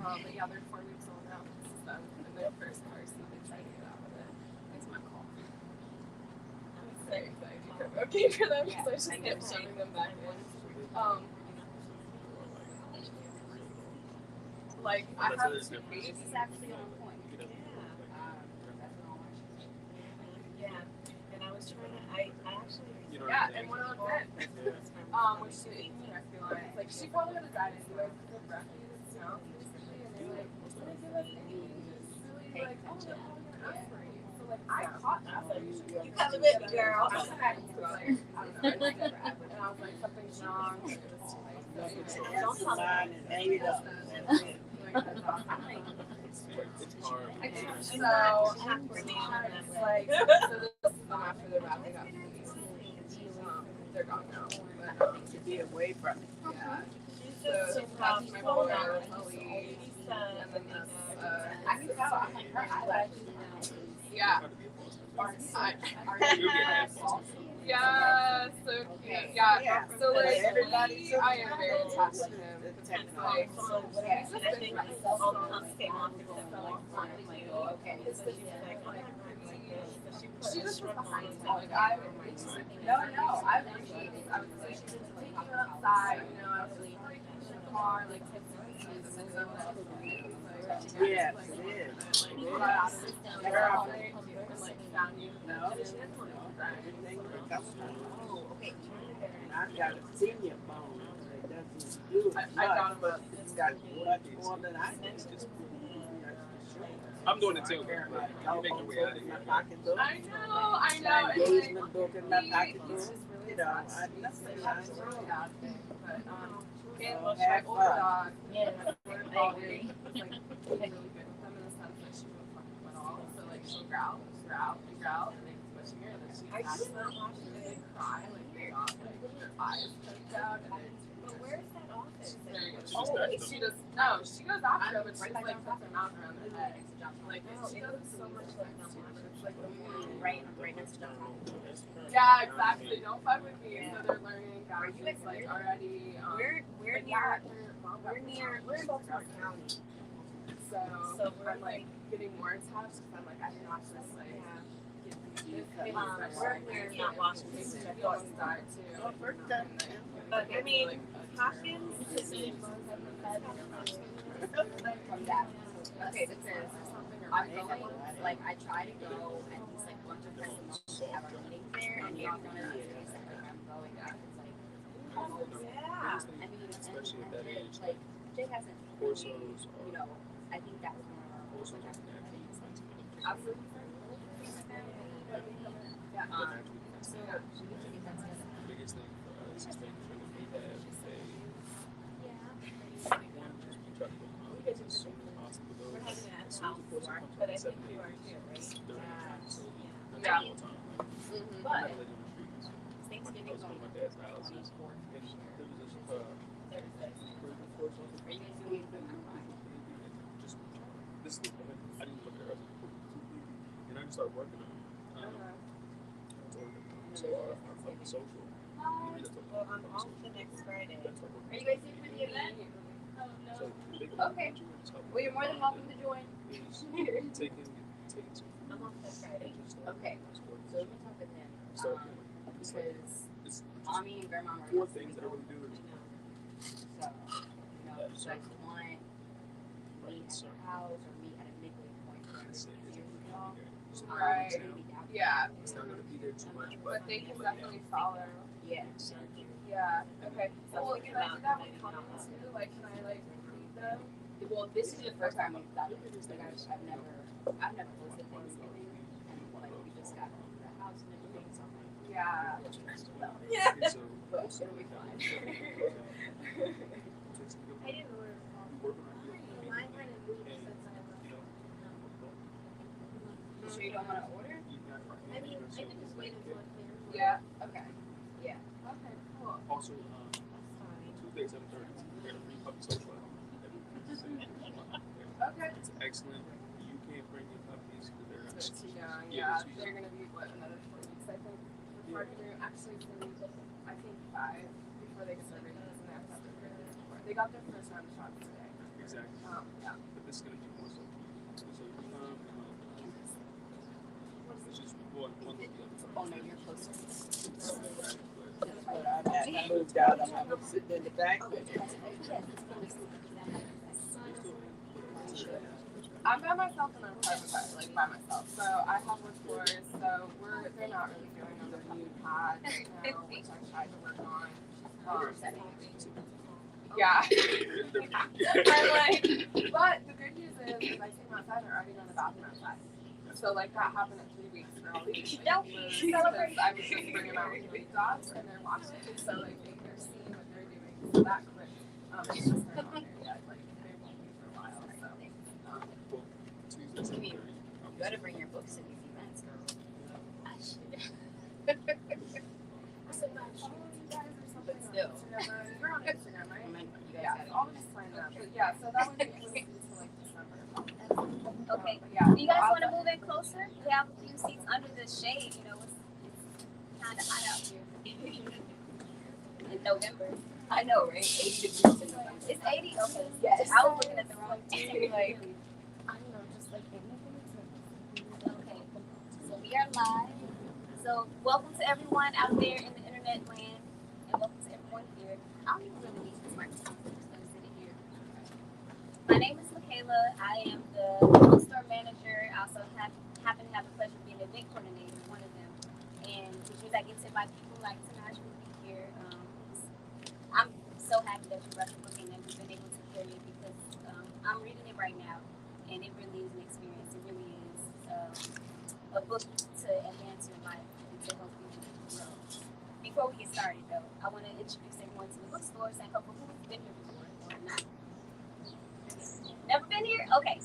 But yeah, they're 4 weeks old now. This is them in their first car seat. They try to get out of it. It's my call. It's very exciting. Okay for them because I just kept shoving them back in. Like I have two babies. This is actually on point. Yeah. And I was trying to, I actually. Yeah, and one of them did. Which she, I feel like she probably would have died anyway because of breastfeeding and stuff, basically. And they're like, they give us any really like, oh, they're probably gonna aspirate. So like, I caught that. Like, you have a baby girl. I was like, I don't know. And I was like, something's wrong. It was too late. Don't tell me. Maybe So, it's like, so this is them after they're wrapping up. They're gone now. But, to be away from it. yeah. She's So just that's my mother, Kelly. and then this, I can tell, her eyelashes. Yeah. Yeah, so cute. Yeah. So like, I am very attached to him. It's like, she just was behind me. Like I appreciate it. I was like, she was taking her outside, you know, I was just like in the car, like tips and pieces and stuff. Yes, it is. Found you. No, she didn't want I've got a senior bone that doesn't do it. I got him up. It's got much more than I do. I'm doing it too. You make your way out of here. I know. Engagement book in my pocketbook. You know, I That's a really bad thing. But my older dog, my dog is like really good with them in the sense that she won't fuck them at all. So like she'll growl, and then pushing her, and then she attacks them, and they cry like they got like their eyes poked out, and then. But where's that office? She does. No, she goes after them, but she's like puts her mouth around their head. Like she does so much like it's like the more Right next to John. yeah, exactly. Don't fuck with me. So they're learning boundaries like already. We're in Baltimore County. So we're like getting more attached because I'm like I cannot just like We're not Washington. She almost died too. But I mean, Hopkins. Okay, this is. I'm going. Like I try to go at least like once or twice a month. We have our meetings there, and you're one of those days that like I'm going up. It's like, Yeah. I mean, Especially at that age. like Jake hasn't. Corsos You know, I think that was one of our goals. Like, Absolutely. Yeah. So usually that's just. The biggest thing for us is making sure that we have a just be trying to get as soon as possible. We're having it at house work, but I think you are too, right? Yeah. But Thanksgiving was one of my dad's houses, and there was this just this week I didn't look at her, and I just started working on it. So our fucking social. well, I'm off the next Friday. Are you guys here for the event? So Okay. Well, you're more than welcome to join. taking I'm off that Friday. Okay. So let me talk with him. Start doing Because it's mommy and grandma were. four things that I want to do. So, you know, you guys want meet at your house or meet at a midway point for Right. Yeah. It's not gonna be there too much, But they can definitely follow. Yeah. Yeah. Okay. Well, can I do that with comments too? Like, can I like read them? Well, this is the first time we've done it. Like I've never hosted Thanksgiving, and like we just got the house and everything. So I'm like, Yeah. Yeah. And so but it'll be fine. I didn't order working on your mine went in weeks and since I left. You sure you don't want to order? I mean, I could just wait until it clears. Yeah. Okay. Yeah. Okay. Cool. Also, Tuesday, 7:30, we're gonna bring puppy social out. Okay. It's excellent. You can't bring your puppies because they're They're too young. Yeah, Yeah. They're gonna be what another 4 weeks, I think. Before they're actually I think 5 before they get their vaccines and they have to have their vaccine before. They got their first round of shots today. Exactly. Yeah. But this is gonna be more so. So it's just one of the other. Oh no, you're closer. But I moved out. I'm sitting in the back. I'm by myself in an apartment, like by myself. So I have wood floors. So they're not really doing on the new pad right now, which I tried to work on. Yeah. But like, but the good news is I came outside and already done the bathroom outside. So like that happened in 3 weeks. They're all leaving. Don't Celebrate. I was just bringing them out with big dogs and they're watching. So like they're seeing what they're doing. So that quick. It's just they're not there yet. Like they won't be for a while. So. Tuesday, 7:30. You gotta bring your books to these events, girl. I should. But still. You're on Instagram, right? You guys Yeah, gotta I'll just find that. But yeah, so that would be until like December. Okay. Yeah. Do you guys want to move in closer? We have a few seats under the shade. You know, it's kind of hot out here in November. I know, right? 80 degrees in November. It's 80? Okay. Yes. I was looking at the wrong thing. Like, I don't know, just like anything to. Okay. So we are live. So welcome to everyone out there in the internet land, and welcome to everyone here. I don't even really need this microphone. I'm just gonna sit it here. My name is Michaela. I am the bookstore manager. I also happen to have the pleasure of being the event coordinator, one of them. And which means I get to invite people like Tenaj Moody here. I'm so happy that you brought the book in and we've been able to carry it because I'm reading it right now, and it really is an experience. It really is a book to advance your life and to help you grow. Before we get started, though, I want to introduce everyone to the bookstore. Thank you who's been here before or not. Never been here? Okay.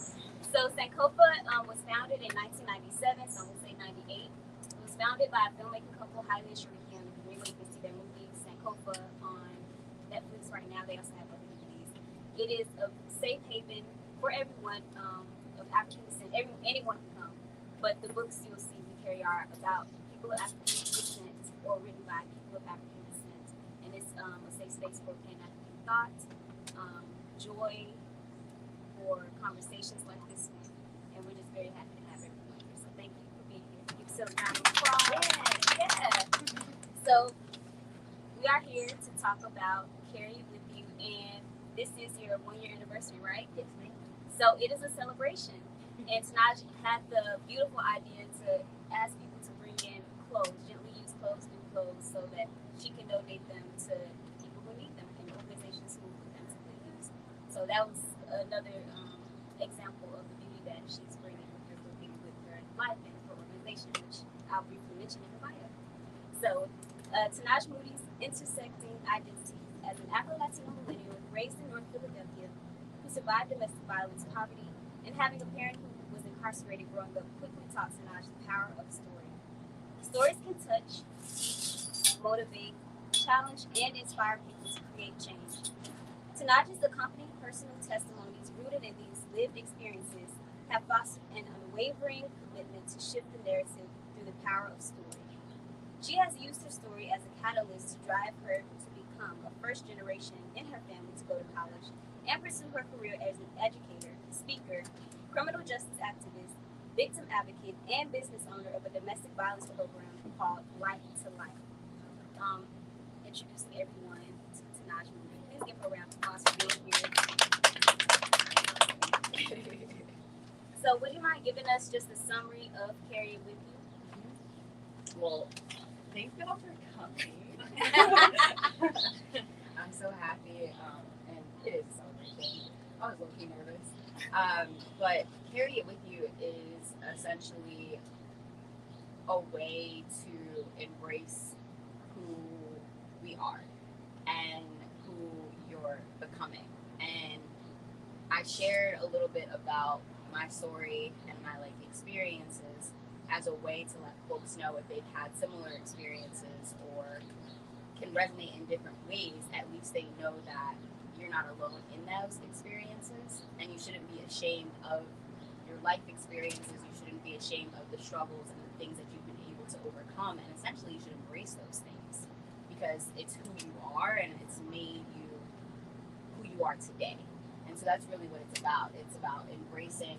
So Sankofa was founded in 1997, so I'm going to say 98. It was founded by a filmmaking couple, highly assured him. You can see their movie Sankofa on Netflix right now. They also have other movies. It is a safe haven for everyone of African descent. Anyone can come. But the books you'll see we carry are about people of African descent or written by people of African descent. And it's a safe space for Pan-African thought, joy, for conversations like this one. And we're just very happy to have everyone here. So thank you for being here. Give yourself a round of applause. Yeah. So we are here to talk about Carry It With You. And this is your 1-year anniversary, right? Yes, ma'am. So it is a celebration. And Tenaj had the beautiful idea to ask people to bring in clothes, gently used clothes, new clothes, so that she can donate them to people who need them and organizations who put them to good use. So that was another example of the beauty that she's bringing with her book and with her life and her organization, which I'll briefly mention in her bio. So Tenaj Moody's intersecting identity as an Afro-Latino millennial raised in North Philadelphia who survived domestic violence, poverty, and having a parent who was incarcerated growing up quickly taught Tenaj the power of story. Stories can touch, teach, motivate, challenge, and inspire people to create change. Tenaj's accompanying personal testimonies rooted in these lived experiences have fostered an unwavering commitment to shift the narrative through the power of story. She has used her story as a catalyst to drive her to become a first generation in her family to go to college and pursue her career as an educator, speaker, criminal justice activist, victim advocate, and business owner of a domestic violence program called Life to Life. Introducing everyone to Tenaj Moody. Please give her a round of applause for being here. So would you mind giving us just a summary of Carry It With You? Well, thank you all for coming. I'm so happy, and it is a celebration. I was low-key nervous. But Carry It With You is essentially a way to embrace who we are and who you're becoming. And I shared a little bit about my story and my experiences as a way to let folks know if they've had similar experiences or can resonate in different ways. At least they know that you're not alone in those experiences, and you shouldn't be ashamed of your life experiences. You shouldn't be ashamed of the struggles and the things that you've been able to overcome, and essentially you should embrace those things because it's who you are and it's made you who you are today. And And so that's really what it's about. It's about embracing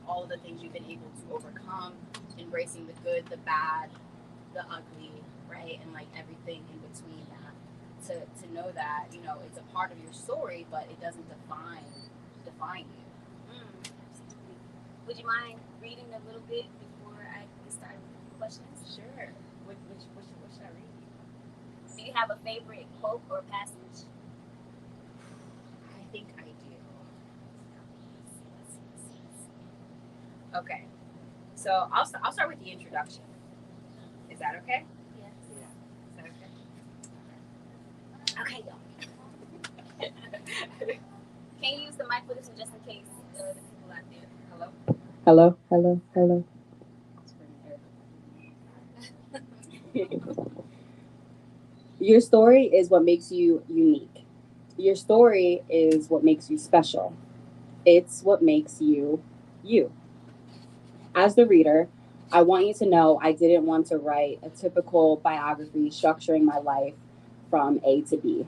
all of the things you've been able to overcome, embracing the good, the bad, the ugly, right? And like everything in between that. To know that, you know, it's a part of your story, but it doesn't define you. Absolutely. Would you mind reading a little bit before I get started with the questions? Sure. What should I read? Do you have a favorite quote or passage? I think I do. Let's see. Okay. So I'll start with the introduction. Is that okay? Yes. Is that okay? Okay, y'all. Can you use the mic for this one just in case the people out there? Hello? Hello, hello, hello. Your story is what makes you unique. Your story is what makes you special. It's what makes you you. As the reader, I want you to know I didn't want to write a typical biography structuring my life from A to B.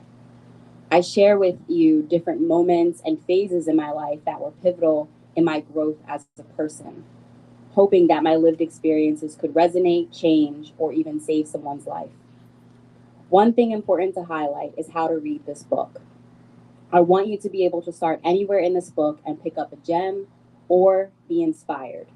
I share with you different moments and phases in my life that were pivotal in my growth as a person, hoping that my lived experiences could resonate, change, or even save someone's life. One thing important to highlight is how to read this book. I want you to be able to start anywhere in this book and pick up a gem or be inspired.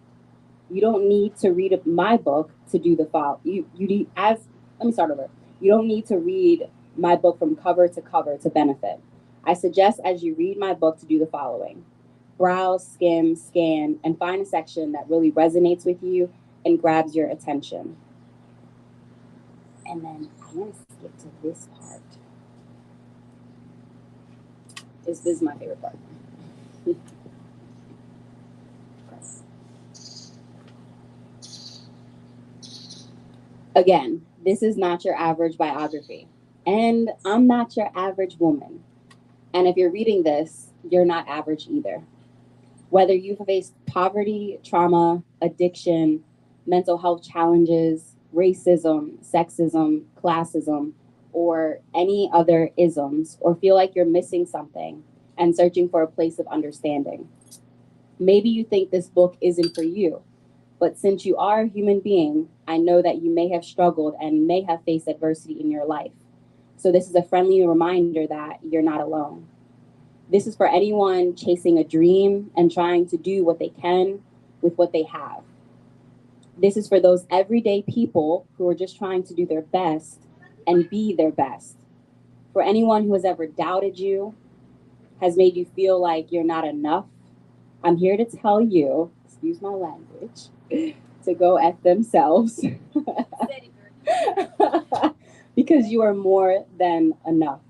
You don't need to read my book to do the follow. You need as Let me start over. You don't need to read my book from cover to benefit. I suggest as you read my book to do the following: browse, skim, scan, and find a section that really resonates with you and grabs your attention. And then I want to skip to this part. This is my favorite part. Again, this is not your average biography. And I'm not your average woman. And if you're reading this, you're not average either. Whether you've faced poverty, trauma, addiction, mental health challenges, racism, sexism, classism, or any other isms, or feel like you're missing something and searching for a place of understanding. Maybe you think this book isn't for you, but since you are a human being, I know that you may have struggled and may have faced adversity in your life. So this is a friendly reminder that you're not alone. This is for anyone chasing a dream and trying to do what they can with what they have. This is for those everyday people who are just trying to do their best and be their best. For anyone who has ever doubted you, has made you feel like you're not enough, I'm here to tell you, excuse my language, to go F themselves. Because you are more than enough.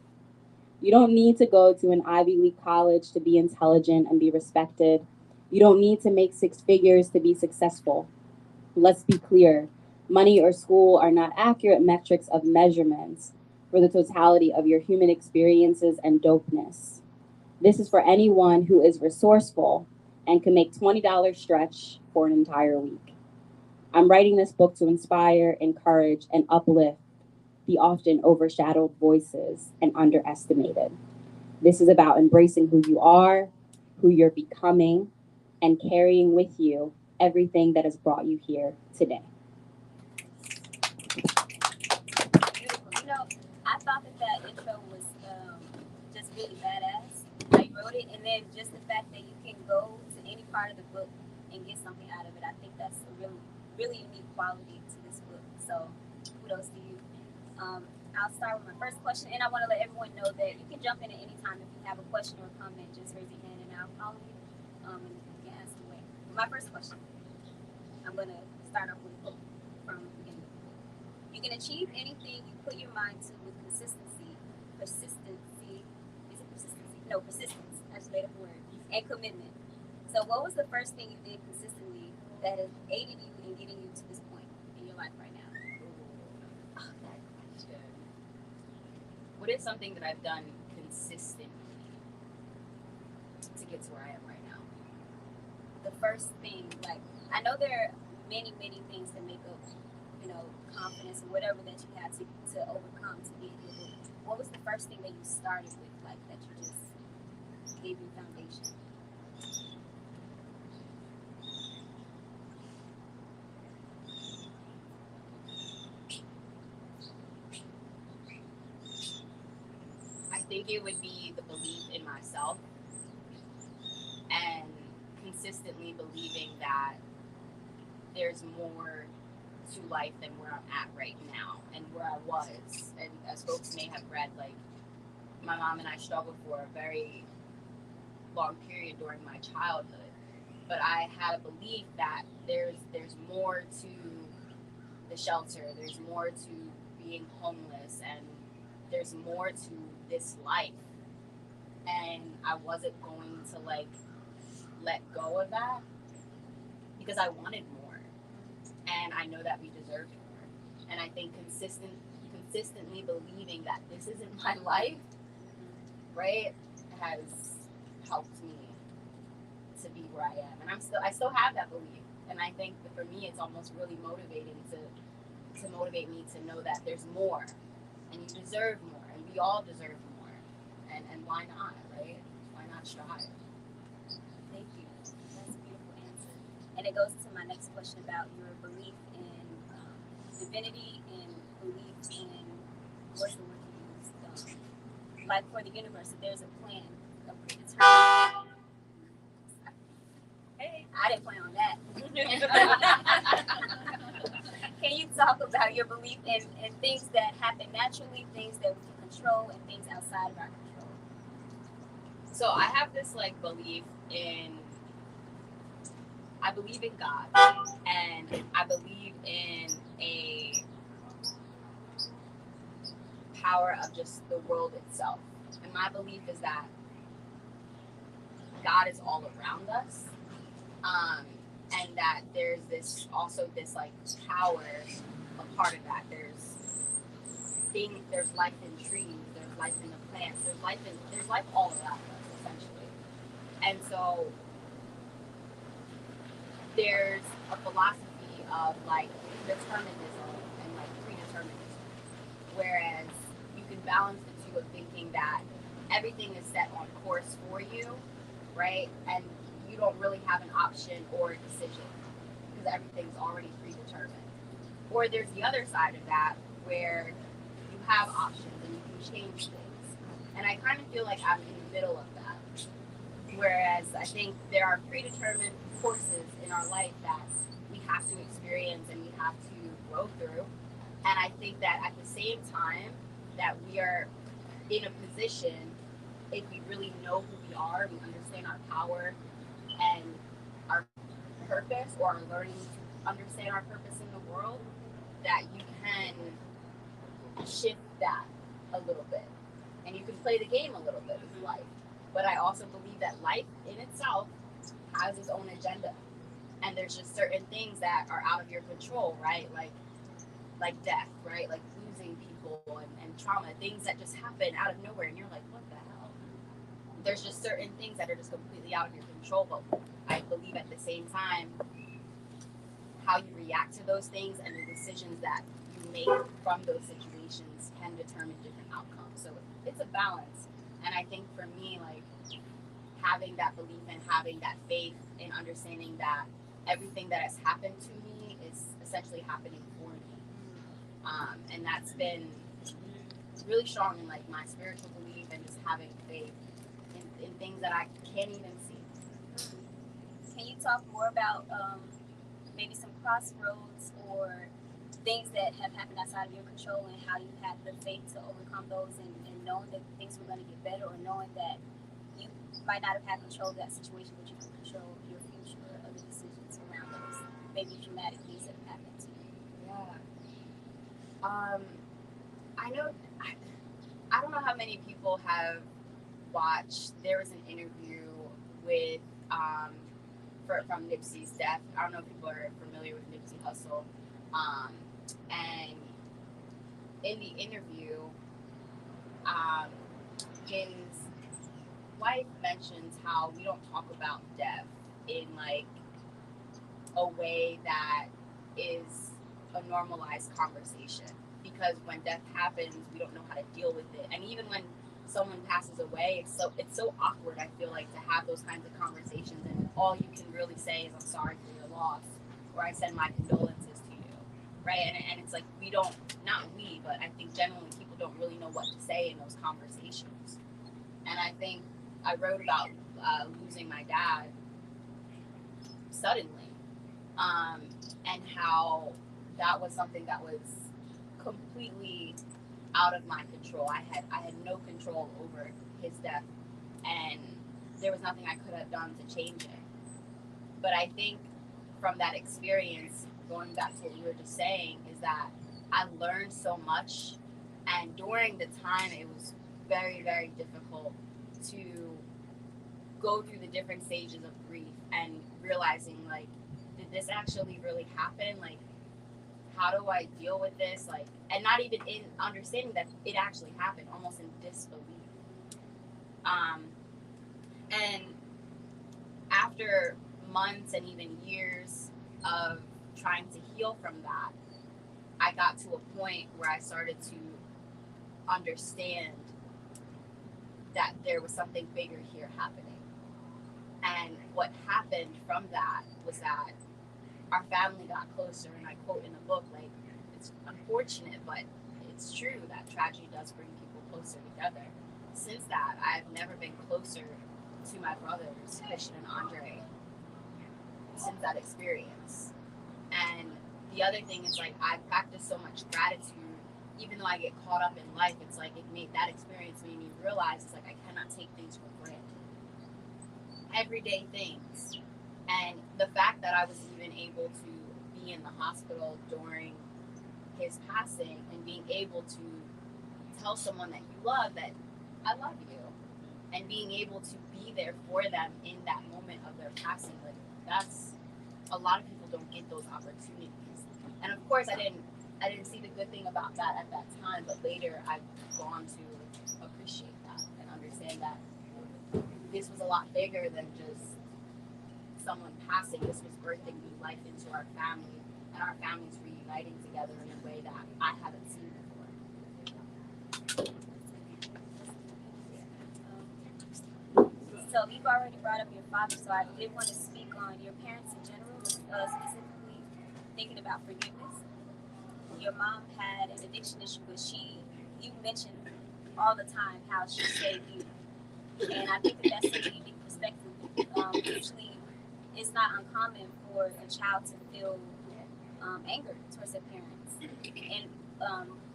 You don't need to go to an Ivy League college to be intelligent and be respected. You don't need to make six figures to be successful. Let's be clear. Money or school are not accurate metrics of measurements for the totality of your human experiences and dopeness. This is for anyone who is resourceful and can make $20 stretch for an entire week. I'm writing this book to inspire, encourage, and uplift the often overshadowed voices and underestimated. This is about embracing who you are, who you're becoming, and carrying with you everything that has brought you here today. Beautiful. You know, I thought that intro was just really badass. How you wrote it, and then just the fact that you can go to any part of the book and get something out of it. I think that's a really, really unique quality to this book. So, kudos to you. I'll start with my first question, and I want to let everyone know that you can jump in at any time if you have a question or a comment. Just raise your hand, and I'll call you, and you can ask away. My first question. I'm going to start off with a quote from the beginning. You can achieve anything you put your mind to with consistency. Is it persistency? No, persistence. I just made up a word. And commitment. So, what was the first thing you did consistently that has aided you in getting you to this point in your life right now? Oh, that question. What is something that I've done consistently to get to where I am right now? The first thing, like, I know there are many, many things that make up, confidence or whatever that you had to overcome to get here. What was the first thing that you started with, like, that you just gave you foundation? I think it would be the belief in myself and consistently believing that there's more to life than where I'm at right now and where I was. And as folks may have read, like, my mom and I struggled for a very long period during my childhood. But I had a belief that there's more to the shelter, there's more to being homeless, and there's more to this life. And I wasn't going to like let go of that because I wanted more. And I know that we deserved more. And I think consistently believing that this isn't my life, right, has helped me to be where I am. And I still have that belief. And I think that for me, it's almost really motivating to motivate me to know that there's more, and you deserve more, and we all deserve more. And why not, right? Why not strive? Thank you. That's a beautiful answer. And it goes to my next question about your belief in divinity and belief in what's the word you use? Like for the universe, if there's a plan, a predetermined plan. Hey, I didn't plan on that. Can you talk about your belief in things that happen naturally, things that we can control, and things outside of our control? So I have this like belief in, I believe in God, and I believe in a power of just the world itself. And my belief is that God is all around us, and that there's this like power, a part of that. There's life in trees, there's life in the plants, there's life all around us essentially. And so there's a philosophy of like determinism and like predeterminism, whereas you can balance the two of thinking that everything is set on course for you, right? And you don't really have an option or a decision because everything's already predetermined. Or there's the other side of that where you have options and you can change things. And I kind of feel like I'm in the middle of that. Whereas I think there are predetermined courses in our life that we have to experience and we have to grow through. And I think that at the same time that we are in a position, if we really know who we are, we understand our power and our purpose, or are learning to understand our purpose in the world, that you can shift that a little bit. And you can play the game a little bit with life. But I also believe that life in itself has its own agenda. And there's just certain things that are out of your control, right? Like death, right? Like losing people and trauma, things that just happen out of nowhere and you're like, what the hell? There's just certain things that are just completely out of your control. But I believe at the same time, how you react to those things and the decisions that you make from those situations can determine different outcomes. So it's a balance. And I think for me, like, having that belief and having that faith in understanding that everything that has happened to me is essentially happening for me. And that's been really strong in like my spiritual belief and just having faith in things that I can't even see. Can you talk more about maybe some crossroads or things that have happened outside of your control and how you had the faith to overcome those and knowing that things were going to get better, or knowing that you might not have had control of that situation, but you can control your future or other decisions around those maybe traumatic things that have happened to you? Yeah. I don't know how many people have watched. There was an interview with from Nipsey's death. I don't know if people are familiar with Nipsey Hussle. And in the interview, his wife mentions how we don't talk about death in like a way that is a normalized conversation, because when death happens, we don't know how to deal with it. And even when someone passes away, it's so awkward. I feel like to have those kinds of conversations, and all you can really say is, "I'm sorry for your loss," or "I send my condolences to you," right? And it's like we don't, not we, but I think generally people don't really know what to say in those conversations. And I think I wrote about losing my dad suddenly, and how that was something that was completely out of my control. I had no control over his death, and there was nothing I could have done to change it. But I think from that experience, going back to what we were just saying, is that I learned so much, and during the time it was very, very difficult to go through the different stages of grief and realizing, like, did this actually really happen? Like, how do I deal with this? Like, and not even in understanding that it actually happened, almost in disbelief. And after months and even years of trying to heal from that, I got to a point where I started to understand that there was something bigger here happening. And what happened from that was that our family got closer, and I quote in the book, like, it's unfortunate, but it's true that tragedy does bring people closer together. Since that, I've never been closer to my brothers, Christian and Andre, since that experience. And the other thing is, like, I practice so much gratitude. Even though I get caught up in life, it's like that experience made me realize it's like I cannot take things for granted. Everyday things. And the fact that I was even able to be in the hospital during his passing and being able to tell someone that you love that I love you, and being able to be there for them in that moment of their passing, like, that's, a lot of people don't get those opportunities. And of course I didn't see the good thing about that at that time, but later I've gone to appreciate that and understand that this was a lot bigger than just someone passing. This was birthing new life into our family, and our families reuniting together in a way that I haven't seen before. So you've already brought up your father, so I did want to speak on your parents in general, specifically thinking about forgiveness. Your mom had an addiction issue, but you mentioned all the time how she saved you. And I think that that's such a unique perspective. Usually, it's not uncommon for a child to feel anger towards their parents. And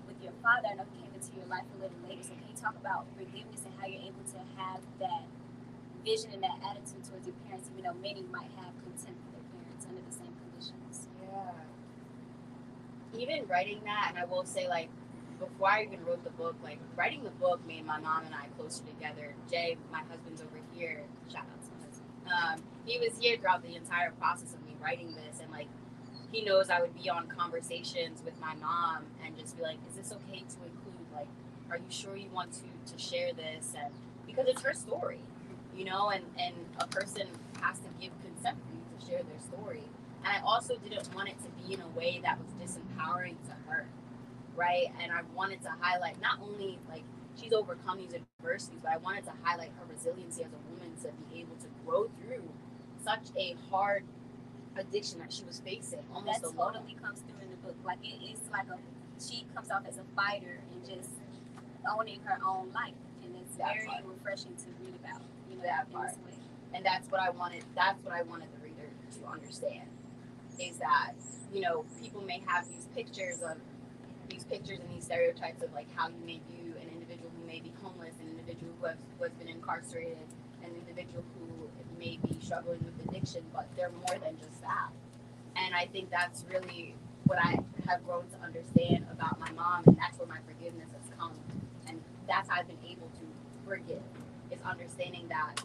with your father, I know he came into your life a little later, so can you talk about forgiveness and how you're able to have that vision and that attitude towards your parents, even though many might have contempt for their parents under the same conditions? Yeah. Even writing that, and I will say, like, before I even wrote the book, like, writing the book made my mom and I closer together. Jay, my husband's over here, shout out to my husband. He was here throughout the entire process of me writing this, and, like, he knows I would be on conversations with my mom and just be like, is this okay to include? Like, are you sure you want to share this? And because it's her story, you know, and a person has to give consent for you to share their story. And I also didn't want it to be in a way that was disempowering to her, right? And I wanted to highlight not only, like, she's overcome these adversities, but I wanted to highlight her resiliency as a woman to be able to grow through such a hard addiction that she was facing almost that alone. totally comes through in the book. Like, it's like she comes off as a fighter and just owning her own life, and it's very refreshing to read about, you know, that in part. this way. And that's what I wanted the reader to understand, is that, you know, people may have these pictures and these stereotypes of, like, how you may view an individual who may be homeless, an individual who has been incarcerated, an individual who may be struggling with addiction, but they're more than just that. And I think that's really what I have grown to understand about my mom, and that's where my forgiveness has come. And that's how I've been able to forgive, is understanding that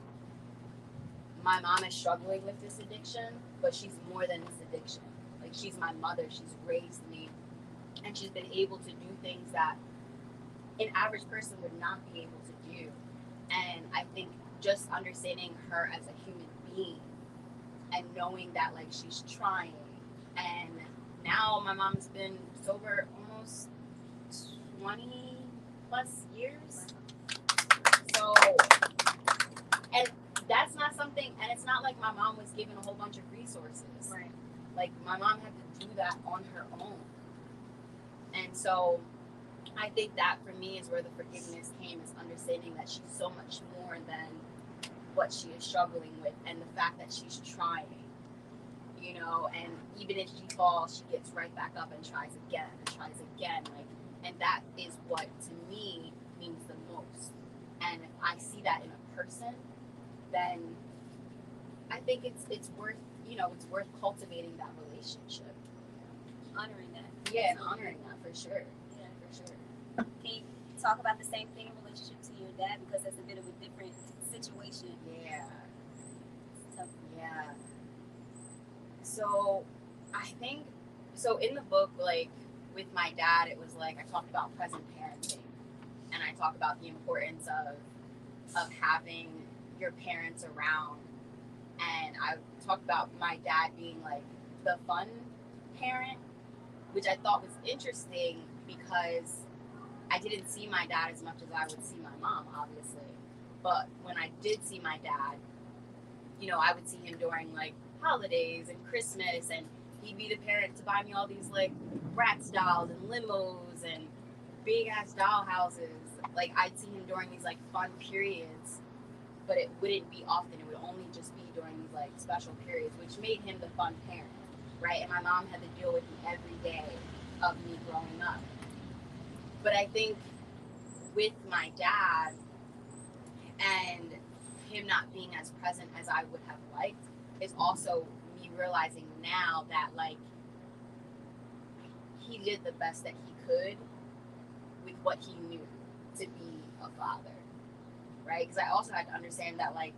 my mom is struggling with this addiction, but she's more than this addiction. Like, she's my mother, she's raised me, and she's been able to do things that an average person would not be able to do. And I think just understanding her as a human being and knowing that, like, she's trying. And now my mom's been sober almost 20 plus years. So, and that's not something, and it's not like my mom was given a whole bunch of resources. Right. Like, my mom had to do that on her own. And so, I think that for me is where the forgiveness came, is understanding that she's so much more than what she is struggling with, and the fact that she's trying, you know, and even if she falls, she gets right back up and tries again, like, and that is what to me means the most. And if I see that in a person, then I think it's worth, you know, it's worth cultivating that relationship. Honoring that. Yeah, and honoring that for sure. Yeah. For sure. Can you talk about the same thing in relationship to your dad, because that's a bit of a different situation? Yeah. It's tough. Yeah. So I think, so in the book, like with my dad, it was like I talked about present parenting, and I talk about the importance of having your parents around, and I talked about my dad being like the fun parent, which I thought was interesting because I didn't see my dad as much as I would see my mom, obviously. But when I did see my dad, you know, I would see him during like holidays and Christmas, and he'd be the parent to buy me all these like Bratz dolls and limos and big ass doll houses. Like, I'd see him during these like fun periods, but it wouldn't be often. It would only just be during these like special periods, which made him the fun parent, right? And my mom had to deal with me every day of me growing up. But I think with my dad and him not being as present as I would have liked is also me realizing now that like he did the best that he could with what he knew to be a father, right? Because I also had to understand that like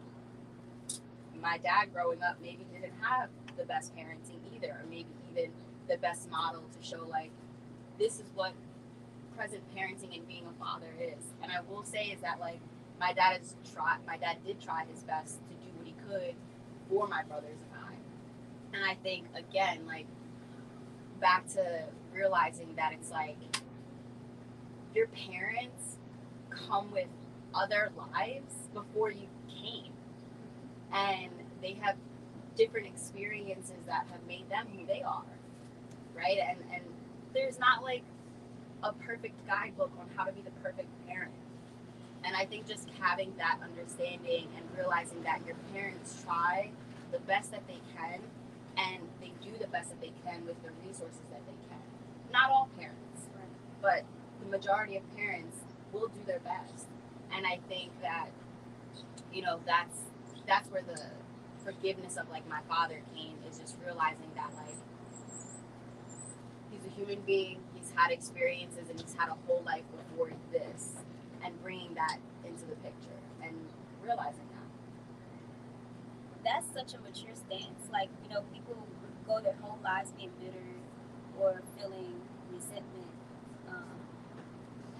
my dad growing up maybe didn't have the best parenting either, or maybe even the best model to show like this is what present parenting and being a father is. And I will say is that like my dad did try his best to do what he could for my brothers and I. And I think again, like back to realizing that it's like your parents come with other lives before you came, and they have different experiences that have made them who they are, right? And there's not like a perfect guidebook on how to be the perfect parent. And I think just having that understanding and realizing that your parents try the best that they can, and they do the best that they can with the resources that they can. Not all parents, but the majority of parents will do their best. And I think that, you know, that's where the forgiveness of like my father came, is just realizing that like he's a human being, he's had experiences, and he's had a whole life before this, and bringing that into the picture and realizing that. That's such a mature stance. Like, you know, people go their whole lives being bitter or feeling resentment.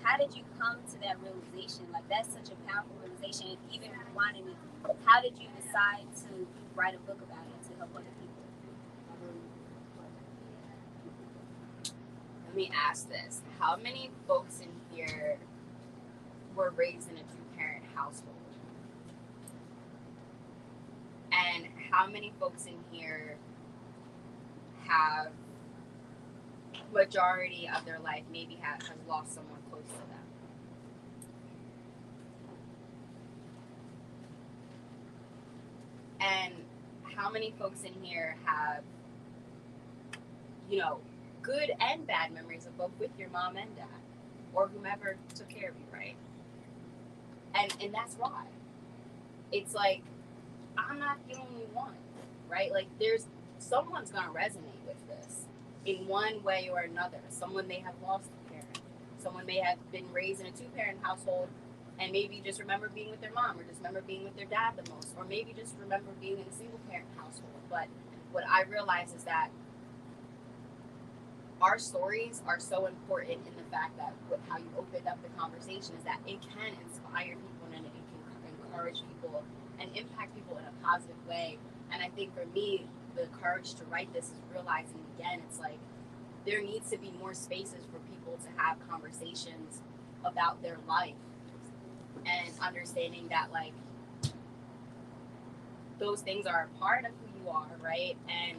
How did you come to that realization? Like, that's such a powerful realization. Even wanting it, how did you decide to write a book about it to help other people? Let me ask this. How many folks in here were raised in a two-parent household? And how many folks in here have majority of their life maybe has lost someone close to them? And how many folks in here have, you know, good and bad memories of both with your mom and dad, or whomever took care of you, right? And that's why. It's like, I'm not the only one, right? Like, someone's gonna resonate with this in one way or another. Someone may have lost a parent. Someone may have been raised in a two-parent household and maybe just remember being with their mom, or just remember being with their dad the most, or maybe just remember being in a single-parent household. But what I realize is that our stories are so important in the fact that how you opened up the conversation is that it can inspire people, and it can encourage people and impact people in a positive way. And I think for me, the courage to write this is realizing again, it's like there needs to be more spaces for people to have conversations about their life and understanding that like those things are a part of who you are, right? And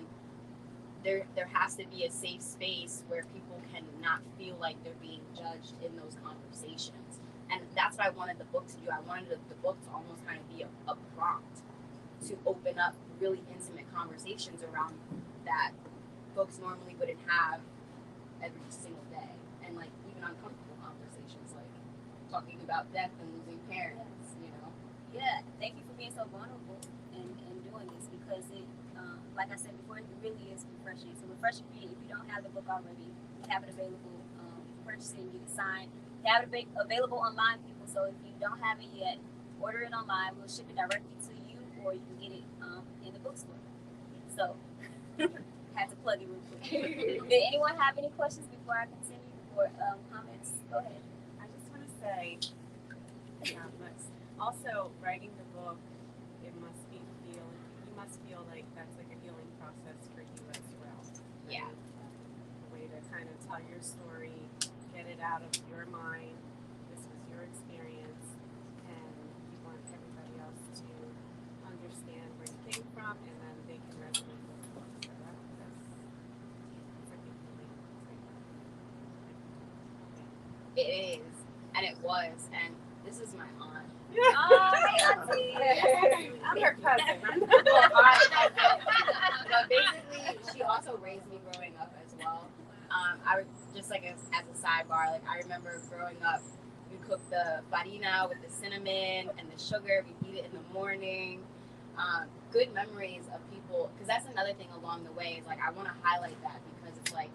there has to be a safe space where people can not feel like they're being judged in those conversations. And that's what I wanted the book to do. I wanted the book to almost kind of be a prompt to open up really intimate conversations around that books normally wouldn't have every single day. And like even uncomfortable conversations like talking about death and losing parents, you know. Yeah, thank you for being so vulnerable and doing this because it, like I said before, it really is refreshing. It's a refreshing read. If you don't have the book already, we have it available. Purchase it and get it signed. We have it available online, people. So if you don't have it yet, order it online. We'll ship it directly to you, or you can get it in the bookstore. So, had to plug it real quick. Did anyone have any questions before I continue or comments? Go ahead. I just want to say, but also writing the book, it must be you must feel like that's like a healing process for you as well. Yeah. A way to kind of tell your story, get it out of your mind. This was your experience, and you want everybody else to understand where you came from, and then they can resonate with the book. So that's a big relief. It is, and it was, and this is my aunt. Oh, I'm her cousin. But basically, she also raised me growing up as well. I was just like as a sidebar. Like I remember growing up, we cooked the farina with the cinnamon and the sugar. We eat it in the morning. Good memories of people, because that's another thing along the way. Is like I want to highlight that because it's like,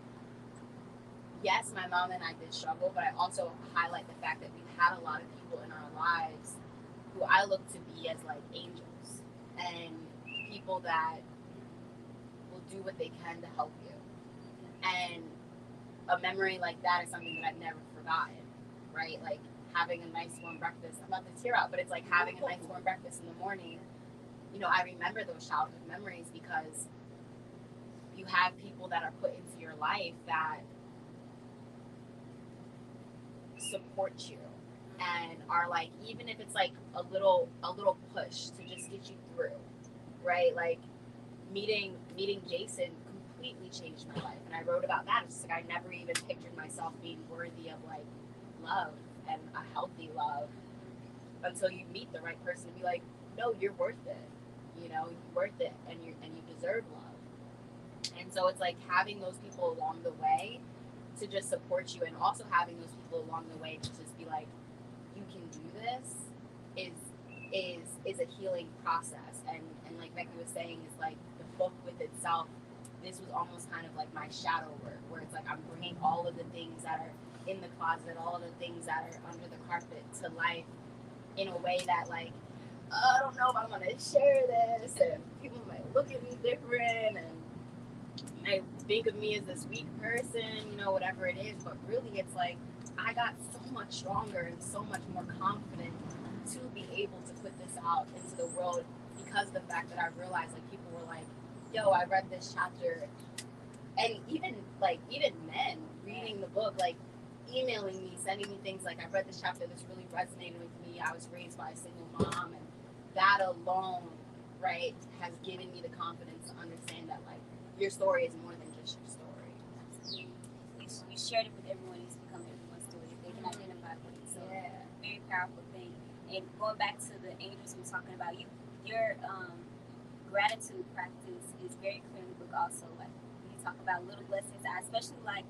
yes, my mom and I did struggle, but I also highlight the fact that we've had a lot of people in our lives who I look to be as like angels and people that will do what they can to help you. And a memory like that is something that I've never forgotten, right? Like having a nice warm breakfast. I'm about to tear out, but it's like having a nice warm breakfast in the morning. You know, I remember those childhood memories because you have people that are put into your life that support you and are like, even if it's like a little push to just get you through, right? Like meeting Jason completely changed my life, and I wrote about that. It's just like I never even pictured myself being worthy of like love and a healthy love until you meet the right person and be like, no, you're worth it, you know, you're worth it, and you deserve love. And so it's like having those people along the way to just support you, and also having those people along the way to just be like, you can do this is a healing process. And like Becky was saying, is like the book with itself, this was almost kind of like my shadow work, where it's like I'm bringing all of the things that are in the closet, all of the things that are under the carpet to life in a way that like, I don't know if I'm gonna share this, and people might look at me different and might think of me as this weak person, you know, whatever it is. But really, it's like I got so much stronger and so much more confident to be able to put this out into the world because of the fact that I realized like people were like, yo, I read this chapter, and even men reading the book, like emailing me, sending me things like, I read this chapter, this really resonated with me. I was raised by a single mom, and that alone, right, has given me the confidence to understand that like your story is more than just your story. You shared it with everyone. It's become everyone's story. They can identify with it. So very powerful thing. And going back to the angels we were talking about, your gratitude practice is very clear in the book also. Like when you talk about little blessings, I especially like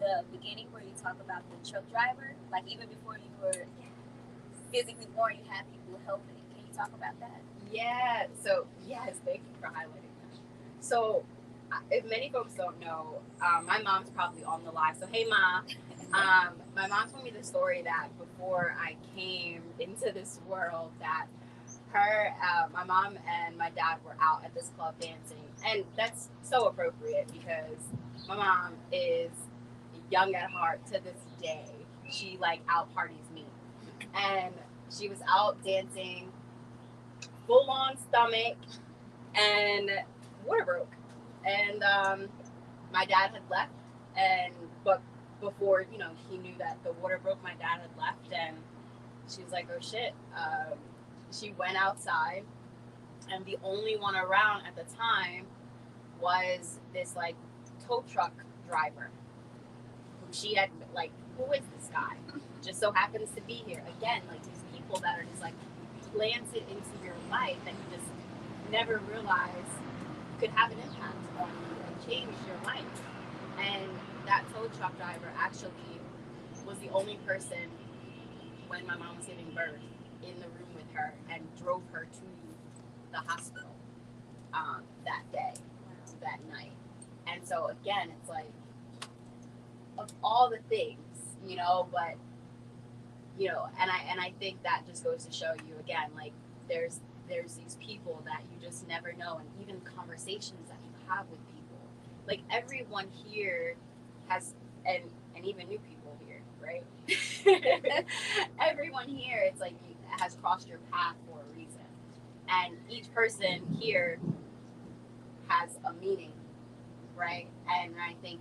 the beginning where you talk about the truck driver. Like even before you were physically born, you had people helping. Can you talk about that? Yeah. So yes, thank you for highlighting that. So if many folks don't know, my mom's probably on the live. So hey, Ma. My mom told me the story that before I came into this world, that my mom and my dad were out at this club dancing, and that's so appropriate because my mom is young at heart to this day. She like out parties me, and she was out dancing, full on stomach, and water broke, and my dad had left, but before he knew that the water broke, my dad had left, and she was like, oh shit. She went outside, and the only one around at the time was this like tow truck driver who she had like, who is this guy? Just so happens to be here. Again, like these people that are just like planted into your life that you just never realized could have an impact on you and change your life. And that tow truck driver actually was the only person when my mom was giving birth in the room with her and drove her to the hospital that day, that night. And so again, it's like, of all the things, you know, but you know, and I think that just goes to show you again, like there's these people that you just never know, and even conversations that you have with people. Like everyone here has, and even new people here, right? Everyone here, it's like has crossed your path for a reason, and each person here has a meaning, right? And I think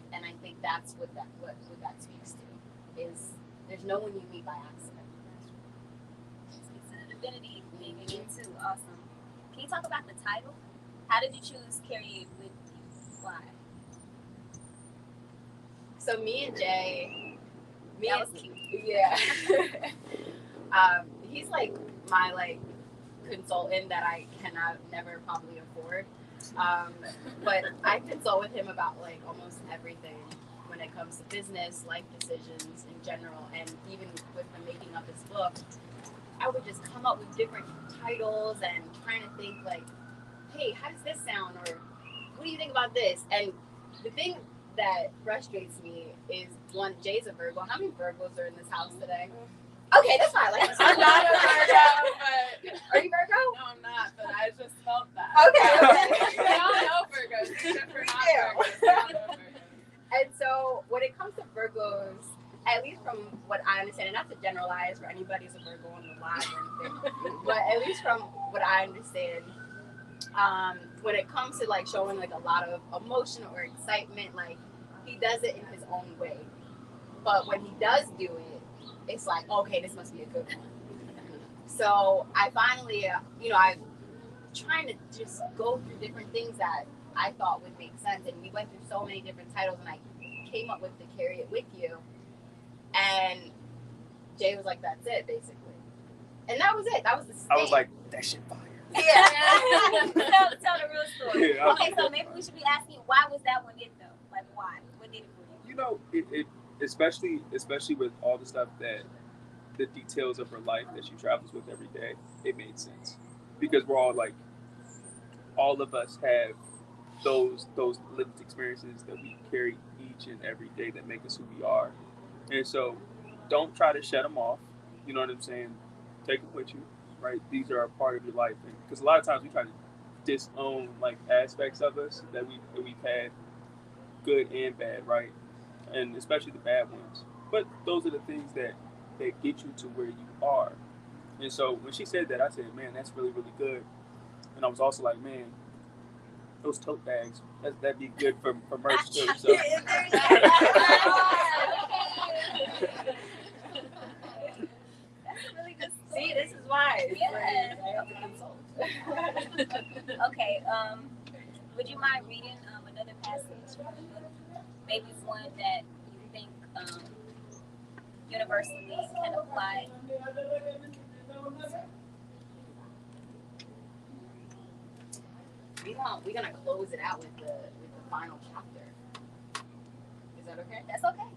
that's what that speaks to is there's no one you meet by accident. It's an divinity thing again too. Awesome. Can you talk about the title? How did you choose Carry It With You? Why? So me and Jay, That was cute. yeah. He's like my like consultant that I cannot never probably afford. But I consult with him about like almost everything when it comes to business, life decisions in general, and even with him making up his book, I would just come up with different titles and trying to think like, hey, how does this sound, or what do you think about this? And the thing that frustrates me is one, Jay's a Virgo. How many Virgos are in this house today? Okay, that's fine. Like, I'm not a Virgo, but are you Virgo? no, I'm not. But I just felt that. Okay. We all know Virgos, even if we're not do. Virgos. We all know Virgos. And so when it comes to Virgos, at least from what I understand, and not to generalize for anybody who's a Virgo on the live or anything, but at least from what I understand, when it comes to like showing like a lot of emotion or excitement, like he does it in his own way. But when he does do it, it's like, okay, this must be a good one. So I finally, I'm trying to just go through different things that I thought would make sense. And we went through so many different titles, and I came up with the Carry It With You. And Jay was like, that's it, basically. And that was it. That was the stamp. I was like, that shit fire. Yeah. tell the real story. Yeah, Okay, so maybe we should be asking, why was that one it though? Like, why? What did it for you? You know, it especially with all the stuff that the details of her life that she travels with every day, it made sense because we're all like, all of us have those lived experiences that we carry each and every day that make us who we are, and so don't try to shut them off. You know what I'm saying? Take them with you, right? These are a part of your life, because a lot of times we try to disown like aspects of us that we've had, good and bad, right? And especially the bad ones. But those are the things that get you to where you are. And so when she said that, I said, man, that's really, really good. And I was also like, man, those tote bags, that'd be good for merch too. So. That's a really good story. See, this is why. Yeah. I have to consult. Okay, would you mind reading another passage from the book? Maybe one that you think universally can apply. We're gonna close it out with the final chapter. Is that okay? That's okay.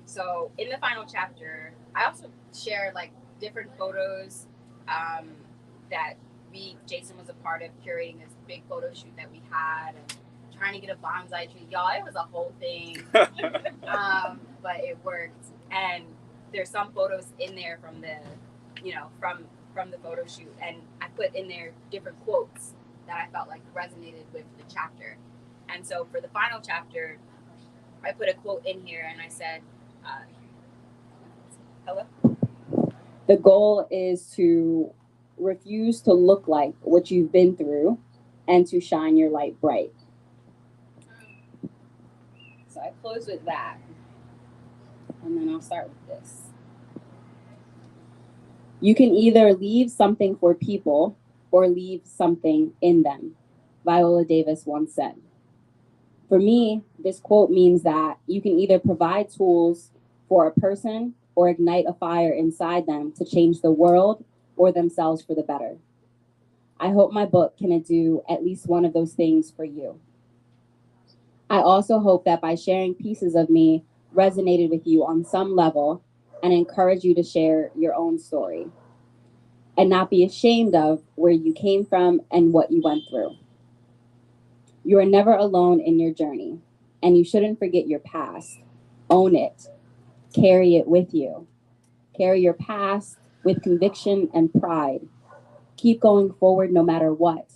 So in the final chapter, I also share like different photos that Jason was a part of curating this big photo shoot that we had, and trying to get a bonsai tree. Y'all, it was a whole thing, but it worked. And there's some photos in there from the, from the photo shoot, and I put in there different quotes that I felt like resonated with the chapter. And so for the final chapter, I put a quote in here, and I said, hello? The goal is to refuse to look like what you've been through and to shine your light bright. So I close with that. And then I'll start with this. You can either leave something for people or leave something in them, Viola Davis once said. For me, this quote means that you can either provide tools for a person or ignite a fire inside them to change the world or themselves for the better. I hope my book can do at least one of those things for you. I also hope that by sharing pieces of me resonated with you on some level and encourage you to share your own story and not be ashamed of where you came from and what you went through. You are never alone in your journey, and you shouldn't forget your past. Own it, carry it with you. Carry your past with conviction and pride. Keep going forward no matter what.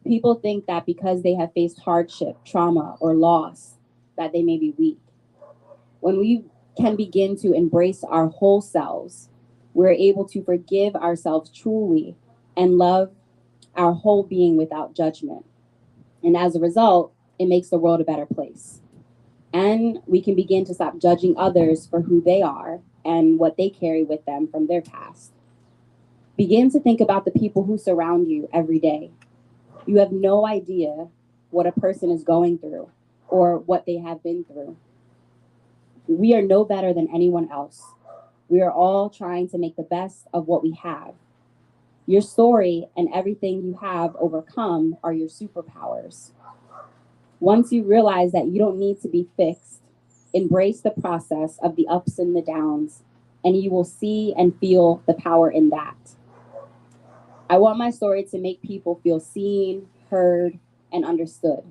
People think that because they have faced hardship, trauma, or loss, that they may be weak. When we can begin to embrace our whole selves, we're able to forgive ourselves truly and love our whole being without judgment. And as a result, it makes the world a better place. And we can begin to stop judging others for who they are and what they carry with them from their past. Begin to think about the people who surround you every day. You have no idea what a person is going through or what they have been through. We are no better than anyone else. We are all trying to make the best of what we have. Your story and everything you have overcome are your superpowers. Once you realize that you don't need to be fixed, embrace the process of the ups and the downs, and you will see and feel the power in that. I want my story to make people feel seen, heard, and understood.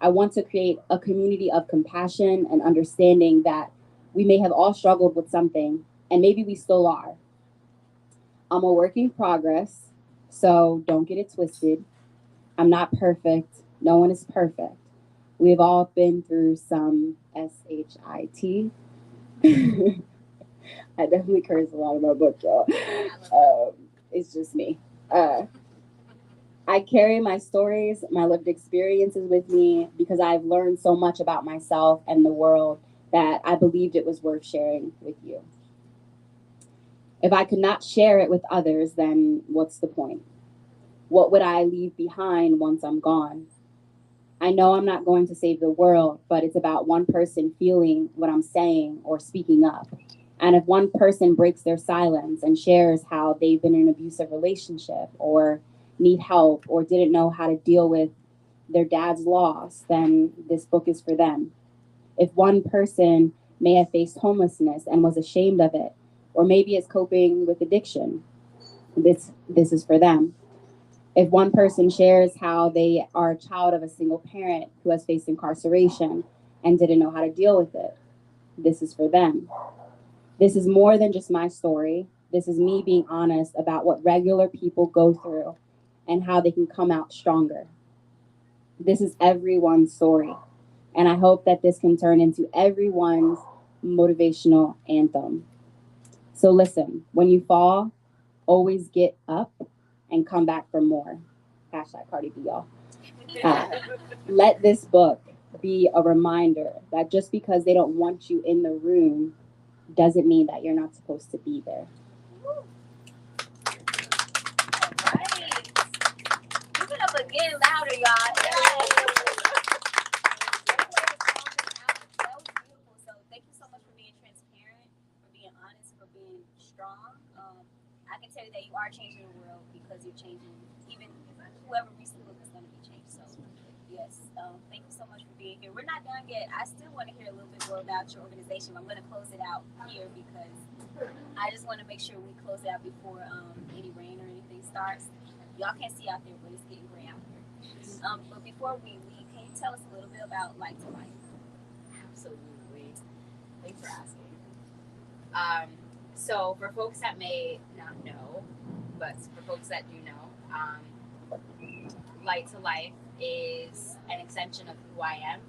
I want to create a community of compassion and understanding that we may have all struggled with something, and maybe we still are. I'm a work in progress, so don't get it twisted. I'm not perfect. No one is perfect. We've all been through some SHIT. I definitely curse a lot in my book, y'all. It's just me. Uh, I carry my stories, my lived experiences with me because I've learned so much about myself and the world that I believed it was worth sharing with you. If I could not share it with others, then what's the point? What would I leave behind once I'm gone? I know I'm not going to save the world, but it's about one person feeling what I'm saying or speaking up. And if one person breaks their silence and shares how they've been in an abusive relationship or need help or didn't know how to deal with their dad's loss, then this book is for them. If one person may have faced homelessness and was ashamed of it, or maybe is coping with addiction, this is for them. If one person shares how they are a child of a single parent who has faced incarceration and didn't know how to deal with it, this is for them. This is more than just my story. This is me being honest about what regular people go through and how they can come out stronger. This is everyone's story. And I hope that this can turn into everyone's motivational anthem. So listen, when you fall, always get up and come back for more. Hashtag Cardi B, y'all. Let this book be a reminder that just because they don't want you in the room doesn't mean that you're not supposed to be there. All right. Give it up again louder, y'all. That was beautiful. So thank you so much for being transparent, for being honest, for being strong. I can tell you that you are changing the world because you're changing even whoever reads the book is going to be changed. So yes, thank you so much for being here. We're not done yet. I still want to hear a little bit more about your organization. I'm going to close it out here because I just want to make sure we close it out before any rain or anything starts. Y'all can't see out there, but it's getting gray out here. But before we leave, can you tell us a little bit about Light to Life? Absolutely. Thanks for asking. So for folks that may not know, but for folks that do know, Light to Life is an extension of who I am.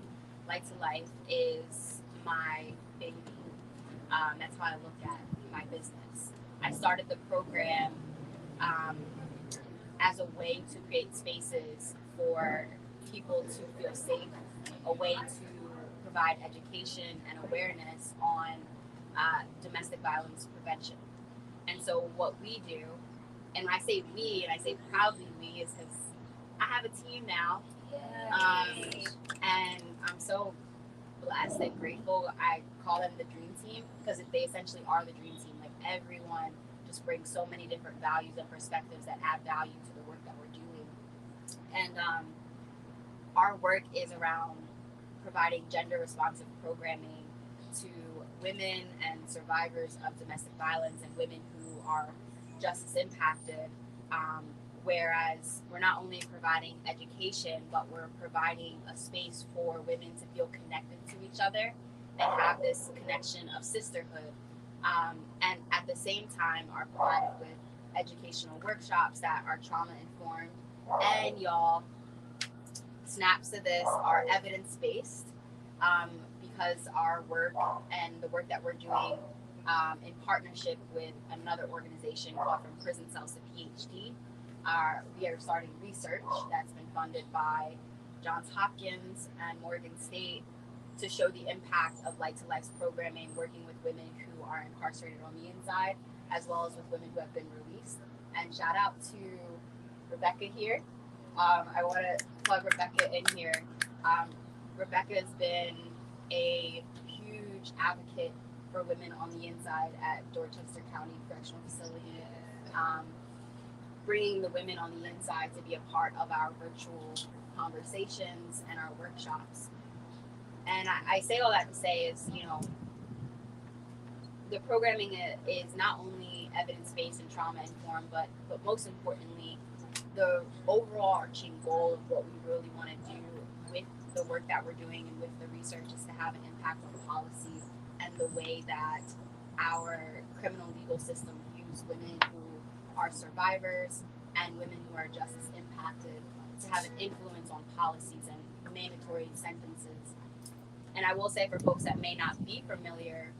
Light to Life is my baby. That's how I look at my business. I started the program as a way to create spaces for people to feel safe, a way to provide education and awareness on domestic violence prevention. And so what we do, and I say we, and I say proudly we, is because I have a team now, and I'm so blessed and grateful. I call them the dream team because they essentially are the dream team. Like everyone just brings so many different values and perspectives that add value to the work that we're doing. And our work is around providing gender responsive programming to women and survivors of domestic violence and women who are justice impacted. Whereas we're not only providing education, but we're providing a space for women to feel connected to each other and have this connection of sisterhood. And at the same time, are provided with educational workshops that are trauma informed. And y'all, snaps to this are evidence based, because our work and the work that we're doing in partnership with another organization called From Prison Cells to PhD. We are starting research that's been funded by Johns Hopkins and Morgan State to show the impact of Light to Life's programming, working with women who are incarcerated on the inside, as well as with women who have been released. And shout out to Rebecca here. I want to plug Rebecca in here. Rebecca has been a huge advocate for women on the inside at Dorchester County Correctional Facility, bringing the women on the inside to be a part of our virtual conversations and our workshops. And I say all that to say is, the programming is not only evidence-based and trauma-informed, but most importantly, the overarching goal of what we really want to do with the work that we're doing and with the research is to have an impact on policy and the way that our criminal legal system views women who are survivors and women who are justice impacted to have an influence on policies and mandatory sentences. And I will say, for folks that may not be familiar,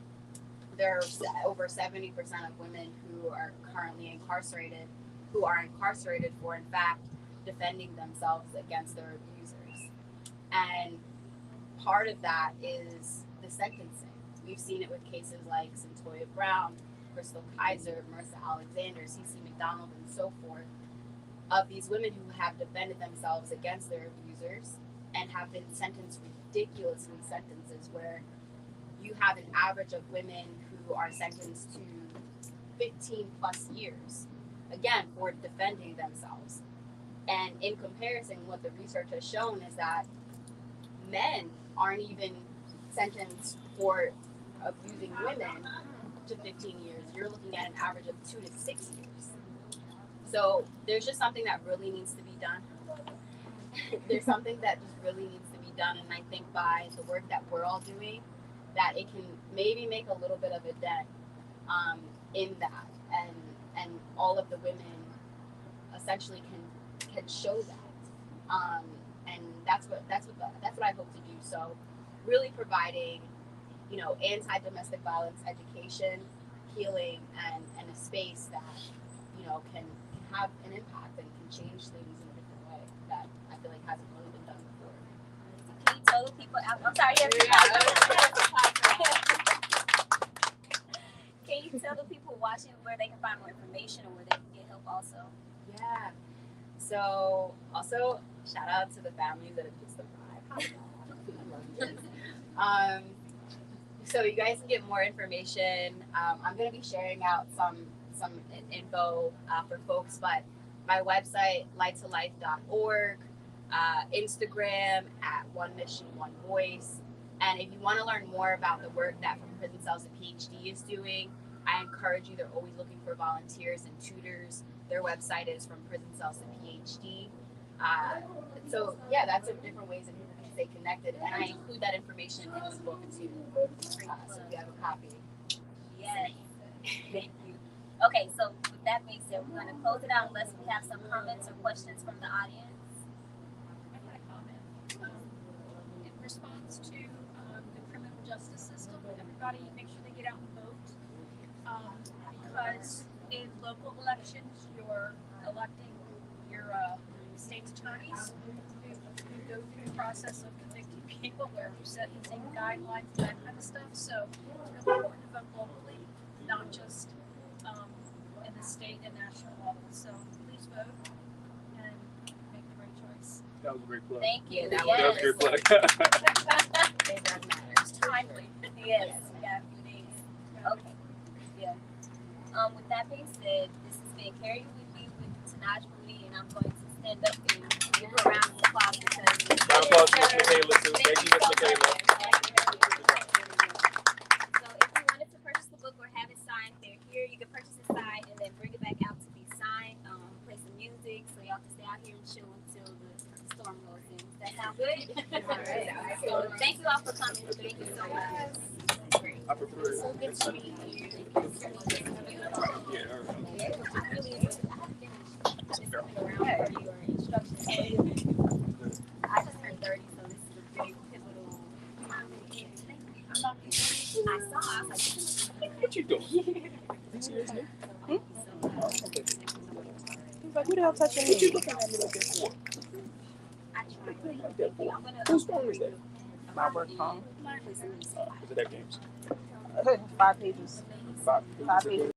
there are over 70% of women who are currently incarcerated who are incarcerated for, in fact, defending themselves against their abusers. And part of that is the sentencing. We've seen it with cases like Centoya Brown, Crystal Kaiser, Marissa Alexander, CeCe McDonald, and so forth, of these women who have defended themselves against their abusers and have been sentenced ridiculously sentences where you have an average of women who are sentenced to 15 plus years, again, for defending themselves. And in comparison, what the research has shown is that men aren't even sentenced for abusing women to 15 years. You're looking at an average of 2 to 6 years. So there's just something that really needs to be done. There's something that just really needs to be done. And I think by the work that we're all doing, that it can maybe make a little bit of a dent in that. And all of the women essentially can show that. And that's what I hope to do. So really providing, anti-domestic violence education, healing, and a space that, can have an impact and can change things in a different way that I feel like hasn't really been done before. Can you tell the people out? I'm sorry, Can you tell the people watching where they can find more information or where they can get help also? Yeah. So also shout out to the families that have just arrived. So you guys can get more information. I'm going to be sharing out some info for folks, but my website, lighttolife.org, Instagram at One Mission, One Voice. And if you want to learn more about the work that From Prison Cells to PhD is doing, I encourage you. They're always looking for volunteers and tutors. Their website is From Prison Cells to PhD. So yeah, that's different ways that people can stay connected, and I include that information in the book too. So if you have a copy. Yes. Thank you. Okay, so with that being said, we're going to close it out unless we have some comments or questions from the audience. I had a comment. In response to the criminal justice system, everybody make sure they get out and vote. Because in local elections, you're electing your state's attorneys who go through the process of convicting people, where you're sentencing guidelines, that kind of stuff. So it's really important to vote locally, not just the state and national level. So please vote and make the right choice. That was a great plug. Thank you. That That was a Yes. great plug. It does matter. It's timely. Yes, we got a few days. Okay. Yeah. With that being said, this has been Carrie with you with Tenaj Moody, and I'm going to stand up and give her a round of applause because Round of applause to Ms. Michaela, too. Thank you, Ms. Michaela. So if you wanted to purchase the book or have it signed, they're here. You can purchase it signed and then bring it back out to be signed. Play some music so y'all can stay out here and chill until the storm goes in. Does that sound good? So thank you all for coming. Thank you so much. I prefer it. So good to meet you. Yeah, all right. I really enjoyed it. I haven't finished. Just coming around for your instructions. I just turned 30, so this is a very pivotal time. I'm not I saw. I was like, What you doing? You seriously? thank you so much. Okay. He's like, who the hell touching What you me? looking at me like that for? I tried. What you like that for? I'm gonna. Whose phone is that? My work phone. Is it that game's? 5 pages. 5 5 pages